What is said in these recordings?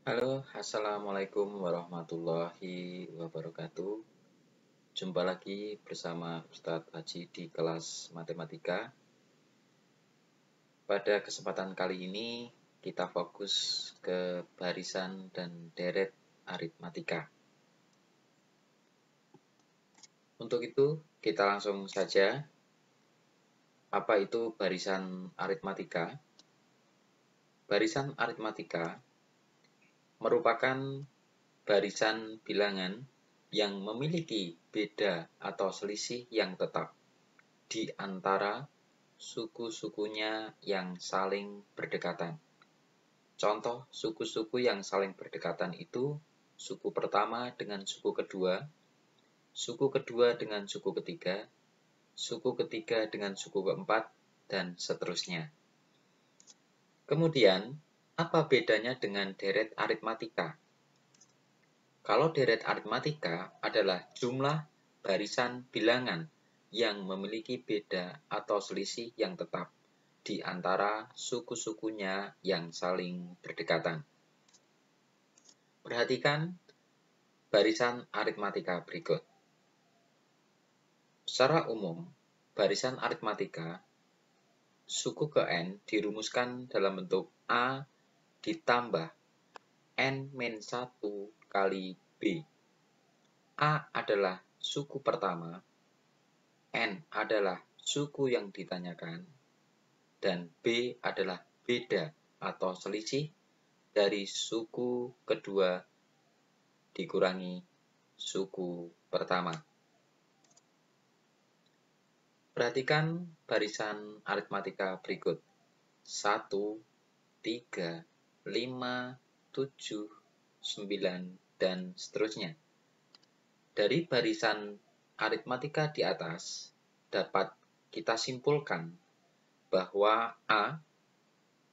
Halo, Assalamualaikum warahmatullahi wabarakatuh. Jumpa lagi bersama Ustadz Aji di kelas matematika. Pada kesempatan kali ini, kita fokus ke barisan dan deret aritmatika. Untuk itu, kita langsung saja. Apa itu barisan aritmatika? Barisan aritmatika merupakan barisan bilangan yang memiliki beda atau selisih yang tetap di antara suku-sukunya yang saling berdekatan. Contoh suku-suku yang saling berdekatan itu suku pertama dengan suku kedua dengan suku ketiga dengan suku keempat, dan seterusnya. Kemudian, apa bedanya dengan deret aritmatika? Kalau deret aritmatika adalah jumlah barisan bilangan yang memiliki beda atau selisih yang tetap di antara suku-sukunya yang saling berdekatan. Perhatikan barisan aritmatika berikut. Secara umum, barisan aritmatika suku ke N dirumuskan dalam bentuk A ditambah N-1 kali B. A adalah suku pertama, N adalah suku yang ditanyakan, dan B adalah beda atau selisih dari suku kedua dikurangi suku pertama. Perhatikan barisan aritmatika berikut. 1, 3, 5, 7, 9, dan seterusnya. Dari barisan aritmatika di atas, dapat kita simpulkan bahwa A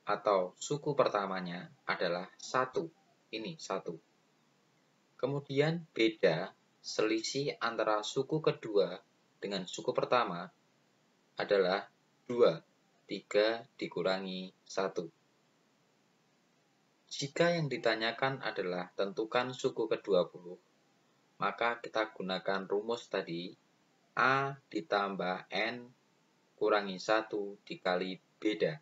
atau suku pertamanya adalah 1. Ini 1. Kemudian beda selisih antara suku kedua dengan suku pertama adalah 2. 3 dikurangi 1. Jika yang ditanyakan adalah tentukan suku ke-20, maka kita gunakan rumus tadi, A ditambah N kurangi 1 dikali beda.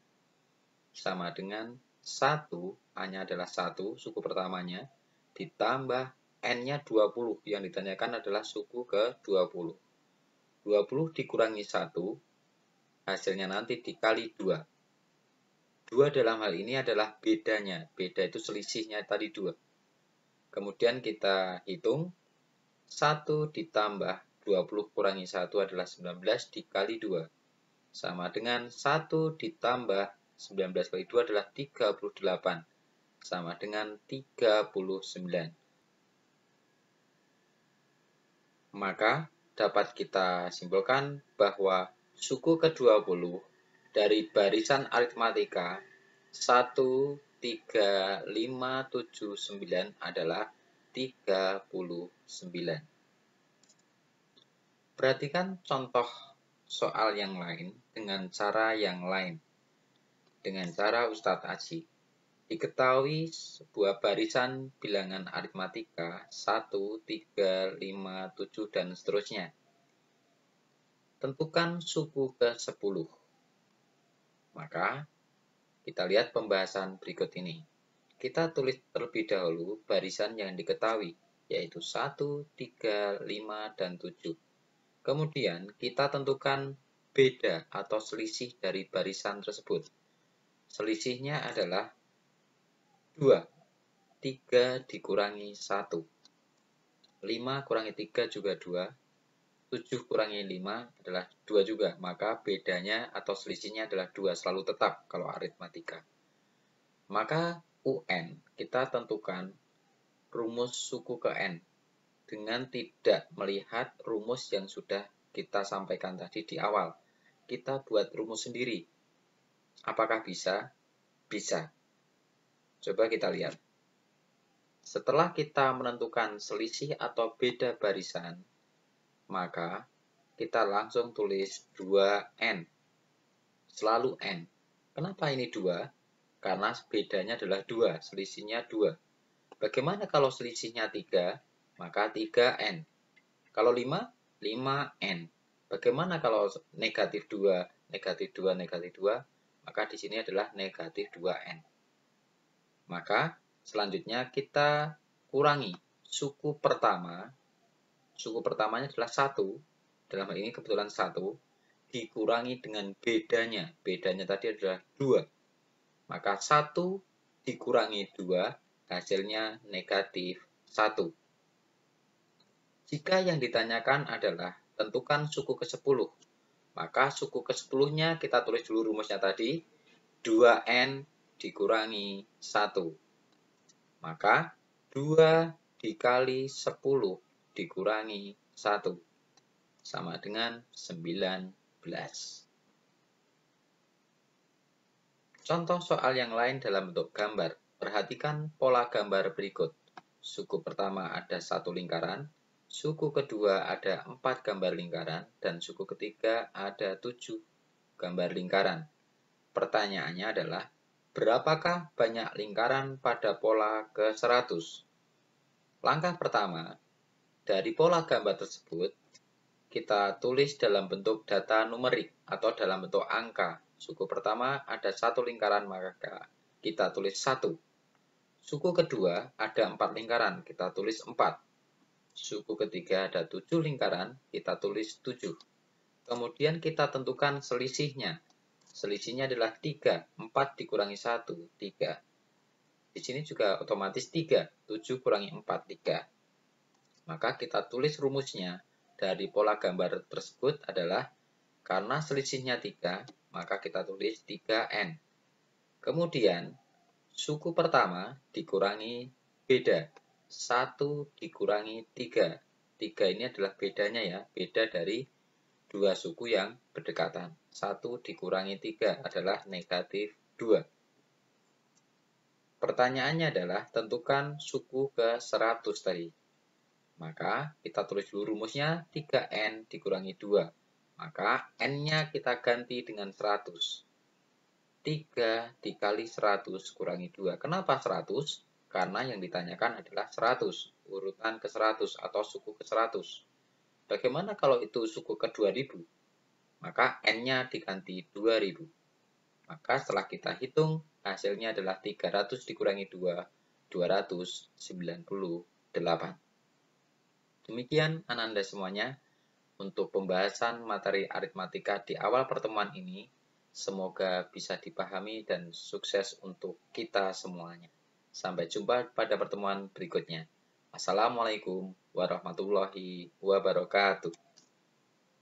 Sama dengan 1, A-nya adalah 1, suku pertamanya, ditambah N-nya 20, yang ditanyakan adalah suku ke-20. 20 dikurangi 1, hasilnya nanti dikali 2. 2 dalam hal ini adalah bedanya, beda itu selisihnya tadi 2. Kemudian kita hitung, 1 ditambah 20 kurangi 1 adalah 19 dikali 2. Sama dengan 1 ditambah 19 kali 2 adalah 38. Sama dengan 39. Maka dapat kita simpulkan bahwa suku ke-20 dari barisan aritmatika 1, 3, 5, 7, 9 adalah 39. Perhatikan contoh soal yang lain dengan cara yang lain. Dengan cara Ustadz Aji. Diketahui sebuah barisan bilangan aritmatika 1, 3, 5, 7, dan seterusnya. Tentukan suku ke-10. Maka, kita lihat pembahasan berikut ini. Kita tulis terlebih dahulu barisan yang diketahui, yaitu 1, 3, 5, dan 7. Kemudian, kita tentukan beda atau selisih dari barisan tersebut. Selisihnya adalah 2. 3 dikurangi 1. 5 kurangi 3 juga 2. 7 kurangi 5 adalah 2 juga. Maka bedanya atau selisihnya adalah 2. Selalu tetap kalau aritmatika. Maka UN kita tentukan rumus suku ke N dengan tidak melihat rumus yang sudah kita sampaikan tadi di awal. Kita buat rumus sendiri. Apakah bisa? Bisa. Coba kita lihat. Setelah kita menentukan selisih atau beda barisan, maka kita langsung tulis 2N. Selalu N. Kenapa ini 2? Karena bedanya adalah 2, selisihnya 2. Bagaimana kalau selisihnya 3? Maka 3N. Kalau 5, 5N. Bagaimana kalau negatif 2, negatif 2, negatif 2? Maka di sini adalah negatif 2N. Maka selanjutnya kita kurangi suku pertama. Suku pertamanya adalah 1. Dalam hal ini kebetulan 1. Dikurangi dengan bedanya. Bedanya tadi adalah 2. Maka 1 dikurangi 2, hasilnya negatif 1. Jika yang ditanyakan adalah tentukan suku ke-10, maka suku ke-10-nya kita tulis dulu rumusnya tadi, 2N dikurangi 1. Maka 2 dikali 10 dikurangi 1 sama dengan 19. Contoh soal yang lain dalam bentuk gambar. Perhatikan pola gambar berikut. Suku pertama ada 1 lingkaran, suku kedua ada 4 gambar lingkaran, dan suku ketiga ada 7 gambar lingkaran. Pertanyaannya adalah, berapakah banyak lingkaran pada pola ke-100? Langkah pertama, dari pola gambar tersebut, kita tulis dalam bentuk data numerik atau dalam bentuk angka. Suku pertama ada 1 lingkaran, maka kita tulis 1. Suku kedua ada 4 lingkaran, kita tulis 4. Suku ketiga ada 7 lingkaran, kita tulis 7. Kemudian kita tentukan selisihnya. Selisihnya adalah 3. 4 dikurangi 1, 3. Di sini juga otomatis 3. 7 kurangi 4, 3. Maka kita tulis rumusnya dari pola gambar tersebut adalah karena selisihnya 3, maka kita tulis 3N. Kemudian, suku pertama dikurangi beda. 1 dikurangi 3. 3 ini adalah bedanya ya, beda dari dua suku yang berdekatan. 1 dikurangi 3 adalah negatif 2. Pertanyaannya adalah tentukan suku ke-100 tadi. Maka kita tulis dulu rumusnya 3N dikurangi 2. Maka N-nya kita ganti dengan 100. 3 dikali 100 kurangi 2. Kenapa 100? Karena yang ditanyakan adalah 100. Urutan ke-100 atau suku ke-100. Bagaimana kalau itu suku ke-2000? Maka N-nya diganti 2000. Maka setelah kita hitung, hasilnya adalah 300 dikurangi 2, 298. Demikian Ananda semuanya untuk pembahasan materi aritmatika di awal pertemuan ini. Semoga bisa dipahami dan sukses untuk kita semuanya. Sampai jumpa pada pertemuan berikutnya. Assalamualaikum warahmatullahi wabarakatuh.